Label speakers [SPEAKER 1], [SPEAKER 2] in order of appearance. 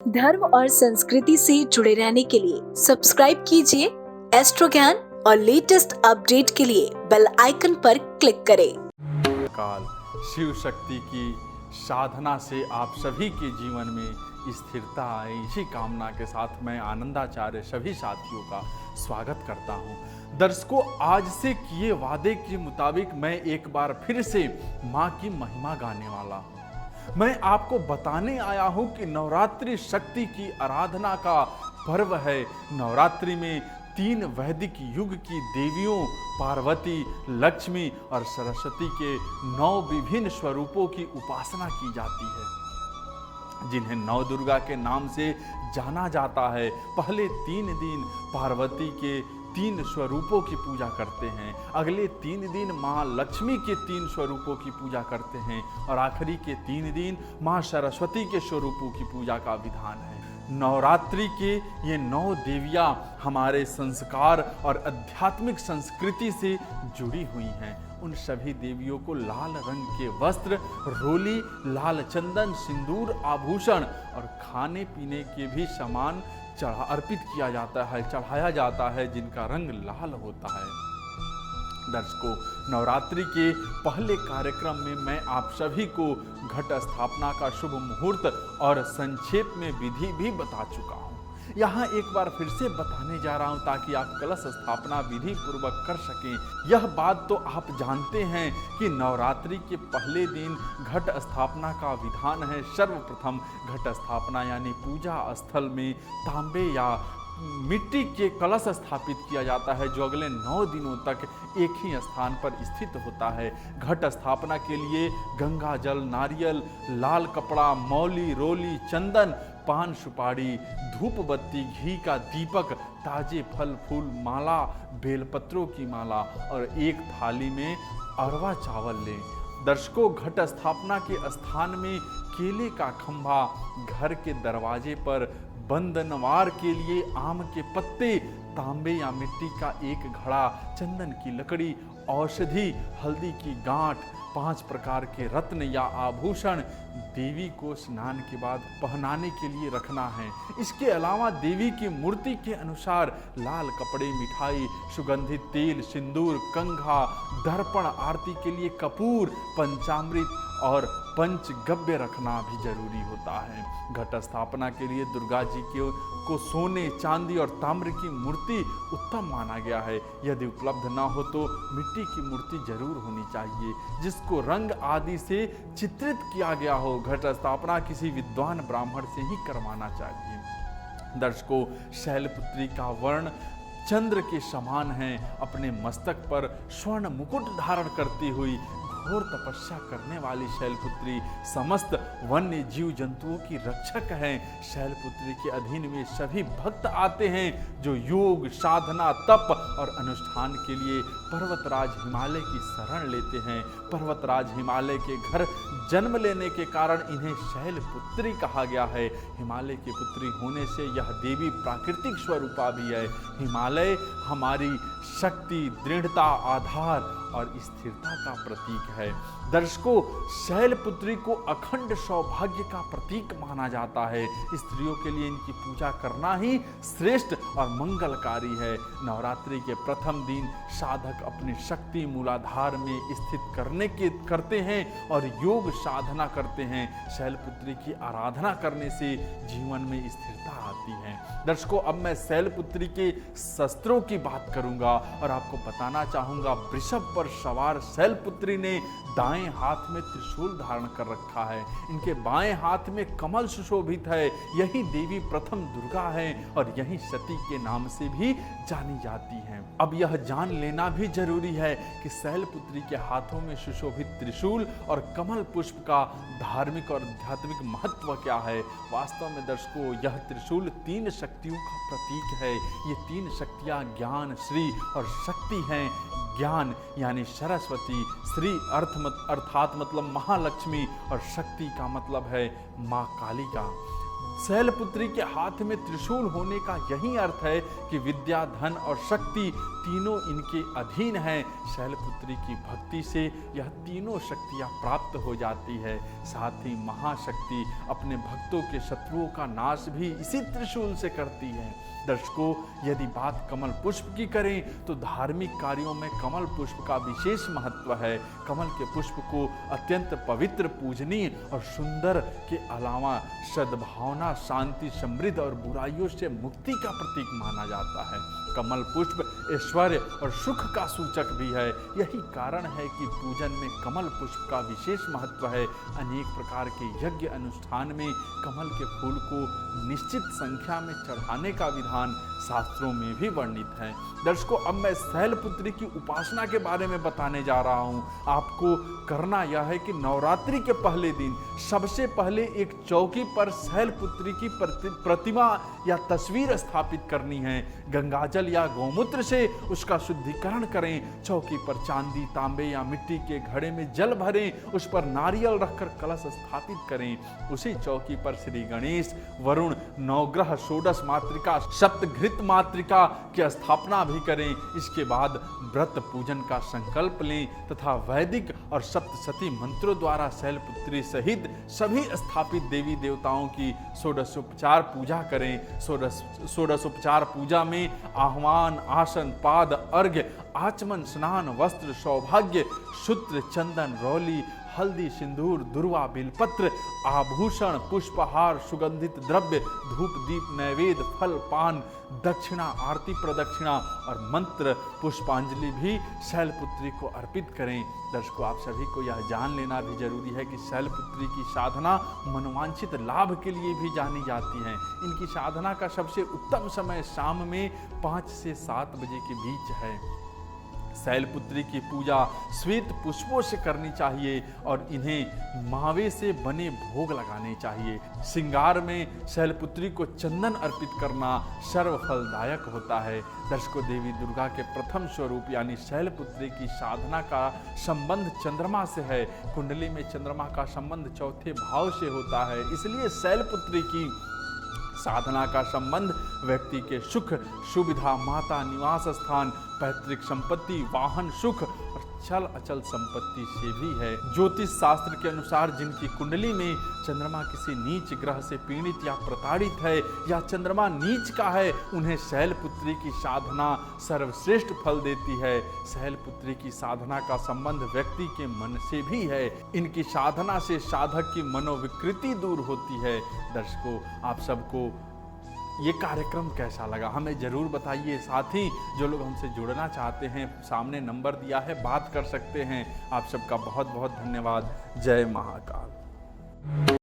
[SPEAKER 1] धर्म और संस्कृति से जुड़े रहने के लिए सब्सक्राइब कीजिए एस्ट्रो ज्ञान और लेटेस्ट अपडेट के लिए बेल आइकन पर क्लिक करें।
[SPEAKER 2] काल शिव शक्ति की साधना से आप सभी के जीवन में स्थिरता आए, इसी कामना के साथ मैं आनंदाचार्य सभी साथियों का स्वागत करता हूं। दर्शकों, आज से किए वादे के मुताबिक मैं एक बार फिर से मां की महिमा गाने वाला हूं। मैं आपको बताने आया हूं कि नवरात्रि शक्ति की आराधना का पर्व है। नवरात्रि में 3 वैदिक युग की देवियों पार्वती, लक्ष्मी और सरस्वती के 9 विभिन्न स्वरूपों की उपासना की जाती है, जिन्हें नव दुर्गा के नाम से जाना जाता है। पहले 3 दिन पार्वती के 3 स्वरूपों की पूजा करते हैं, अगले 3 दिन माँ लक्ष्मी के 3 स्वरूपों की पूजा करते हैं और आखिरी के 3 दिन माँ सरस्वती के स्वरूपों की पूजा का विधान है। नवरात्रि के ये 9 देवियाँ हमारे संस्कार और आध्यात्मिक संस्कृति से जुड़ी हुई हैं। उन सभी देवियों को लाल रंग के वस्त्र, रोली, लाल चंदन, सिंदूर, आभूषण और खाने पीने के भी सामान अर्पित किया जाता है, चढ़ाया जाता है, जिनका रंग लाल होता है। दर्शकों, नवरात्रि के पहले कार्यक्रम में मैं आप सभी को घट स्थापना का शुभ मुहूर्त और संक्षेप में विधि भी बता चुका हूँ। यहाँ एक बार फिर से बताने जा रहा हूँ ताकि आप कलश स्थापना विधि पूर्वक कर सकें। यह बात तो आप जानते हैं कि नवरात्रि के पहले दिन घट स्थापना का विधान है। सर्वप्रथम घट स्थापना यानी पूजा स्थल में तांबे या मिट्टी के कलश स्थापित किया जाता है, जो अगले 9 दिनों तक एक ही स्थान पर स्थित होता है। घट स्थापना के लिए गंगा जल, नारियल, लाल कपड़ा, मौली, रोली, चंदन, पान सुपारी, धूप बत्ती, घी का दीपक, ताजे फल फूल, माला, बेलपत्रों की माला और एक थाली में अरवा चावल लें। दर्शकों, घट स्थापना के स्थान में केले का खंभा, घर के दरवाजे पर बंधनवार के लिए आम के पत्ते, तांबे या मिट्टी का एक घड़ा, चंदन की लकड़ी, औषधि, हल्दी की गांठ, 5 प्रकार के रत्न या आभूषण देवी को स्नान के बाद पहनाने के लिए रखना है। इसके अलावा देवी की मूर्ति के अनुसार लाल कपड़े, मिठाई, सुगंधित तेल, सिंदूर, कंघा, दर्पण, आरती के लिए कपूर, पंचामृत और पंचगव्य रखना भी जरूरी होता है। घट स्थापना के लिए दुर्गा जी को सोने, चांदी और ताम्र की मूर्ति उत्तम माना गया है। यदि उपलब्ध ना हो तो मिट्टी की मूर्ति जरूर होनी चाहिए, जिसको रंग आदि से चित्रित किया गया हो। घट स्थापना किसी विद्वान ब्राह्मण से ही करवाना चाहिए। दर्शकों, शैलपुत्री का वर्ण चंद्र के समान है। अपने मस्तक पर स्वर्ण मुकुट धारण करती हुई घोर तपस्या करने वाली शैलपुत्री समस्त वन्य जीव जंतुओं की रक्षक हैं। शैलपुत्री के अधीन में सभी भक्त आते हैं जो योग, साधना, तप और अनुष्ठान के लिए पर्वतराज हिमालय की शरण लेते हैं। पर्वतराज हिमालय के घर जन्म लेने के कारण इन्हें शैलपुत्री कहा गया है। हिमालय की पुत्री होने से यह देवी प्राकृतिक स्वरूपा भी है। हिमालय हमारी शक्ति, दृढ़ता, आधार और स्थिरता का प्रतीक है। दर्शकों, शैलपुत्री को अखंड सौभाग्य का प्रतीक माना जाता है। स्त्रियों के लिए इनकी पूजा करना ही श्रेष्ठ और मंगलकारी है। नवरात्रि के प्रथम दिन साधक अपनी शक्ति मूलाधार में स्थित करते हैं और योग साधना करते हैं। शैलपुत्री की आराधना करने से जीवन में स्थिरता आती है। दर्शकों, अब मैं शैलपुत्री के शस्त्रों की बात करूंगा और आपको बताना चाहूंगा, वृषभ पर सवार शैलपुत्री ने दाएं हाथ में त्रिशूल धारण कर रखा है। इनके बाएं हाथ में कमल सुशोभित है। यही देवी प्रथम दुर्गा है और यही सती के नाम से भी जानी जाती हैं। अब यह जान लेना भी जरूरी है कि शैलपुत्री के हाथों में सुशोभित त्रिशूल और कमल पुष्प का धार्मिक और आध्यात्मिक महत्व क्या है। वास्तव में दर्शकों, यह त्रिशूल 3 शक्तियों का प्रतीक है। ये 3 शक्तियां ज्ञान, श्री और शक्ति हैं। ज्ञान यानी सरस्वती, श्री अर्थात मतलब महालक्ष्मी और शक्ति का मतलब है माँ कालिका। शैलपुत्री के हाथ में त्रिशूल होने का यही अर्थ है कि विद्या, धन और शक्ति तीनों इनके अधीन हैं। शैलपुत्री की भक्ति से यह तीनों शक्तियां प्राप्त हो जाती है। साथ ही महाशक्ति अपने भक्तों के शत्रुओं का नाश भी इसी त्रिशूल से करती है। दर्शकों, यदि बात कमल पुष्प की करें तो धार्मिक कार्यों में कमल पुष्प का विशेष महत्व है। कमल के पुष्प को अत्यंत पवित्र, पूजनीय और सुंदर के अलावा सद्भावना, शांति, समृद्धि और बुराइयों से मुक्ति का प्रतीक माना जाता है। कमल पुष्प ऐश्वर्य और सुख का सूचक भी है। यही कारण है कि पूजन में कमल पुष्प का विशेष महत्व है। अनेक प्रकार के यज्ञ अनुष्ठान में कमल के फूल को निश्चित संख्या में चढ़ाने का विधान शास्त्रों में भी वर्णित है। दर्शकों, अब मैं शैलपुत्री की उपासना के बारे में बताने जा रहा हूं। आपको करना यह है कि नवरात्रि के पहले दिन सबसे पहले एक चौकी पर शैलपुत्री की प्रतिमा या तस्वीर स्थापित करनी है। गंगाजल या गौमूत्र से उसका शुद्धिकरण करें। चौकी पर चांदी, तांबे या मिट्टी के घड़े में जल भरें। उस पर नारियल रखकर कलश स्थापित करें। उसी चौकी पर श्री गणेश, वरुण, नवग्रह, षोडश मातृका, सप्तघृत मातृका की स्थापना भी करें। इसके बाद व्रत पूजन का संकल्प लें तथा वैदिक और सप्तशती मंत्रों द्वारा शैलपुत्री सहित सभी स्थापित देवी देवताओं की षोडशोपचार पूजा करें। षोडशोपचार पूजा में आह्वान, आसन, पाद, अर्घ्य, आचमन, स्नान, वस्त्र, सौभाग्य, सूत्र, चंदन, रौली, हल्दी, सिंदूर, दुर्वा, बिलपत्र, आभूषण, पुष्पहार, सुगंधित द्रव्य, धूप, दीप, नैवेद्य, फल, पान, दक्षिणा, आरती प्रदक्षिणा और मंत्र पुष्पांजलि भी शैलपुत्री को अर्पित करें। दर्शकों, आप सभी को यह जान लेना भी जरूरी है कि शैलपुत्री की साधना मनोवांछित लाभ के लिए भी जानी जाती है। इनकी साधना का सबसे उत्तम समय शाम में 5 से 7 बजे के बीच है। शैलपुत्री की पूजा श्वेत पुष्पों से करनी चाहिए और इन्हें मावे से बने भोग लगाने चाहिए। श्रृंगार में शैलपुत्री को चंदन अर्पित करना सर्वफलदायक होता है। दर्शकों, देवी दुर्गा के प्रथम स्वरूप यानी शैलपुत्री की साधना का संबंध चंद्रमा से है। कुंडली में चंद्रमा का संबंध चौथे भाव से होता है। इसलिए शैलपुत्री की साधना का संबंध व्यक्ति के सुख, सुविधा, माता, निवास स्थान, पैतृक संपत्ति, वाहन, सुख और चल अचल संपत्ति से भी है। ज्योतिष शास्त्र के अनुसार जिनकी कुंडली में चंद्रमा किसी नीच ग्रह से पीड़ित या प्रताड़ित है या चंद्रमा नीच का है, उन्हें शैलपुत्री की साधना सर्वश्रेष्ठ फल देती है। शैलपुत्री की साधना का संबंध व्यक्ति के मन से भी है। इनकी साधना से साधक की मनोविकृति दूर होती है। दर्शकों, आप सबको ये कार्यक्रम कैसा लगा हमें ज़रूर बताइए। साथ ही जो लोग हमसे जुड़ना चाहते हैं, सामने नंबर दिया है, बात कर सकते हैं। आप सबका बहुत बहुत धन्यवाद। जय महाकाल।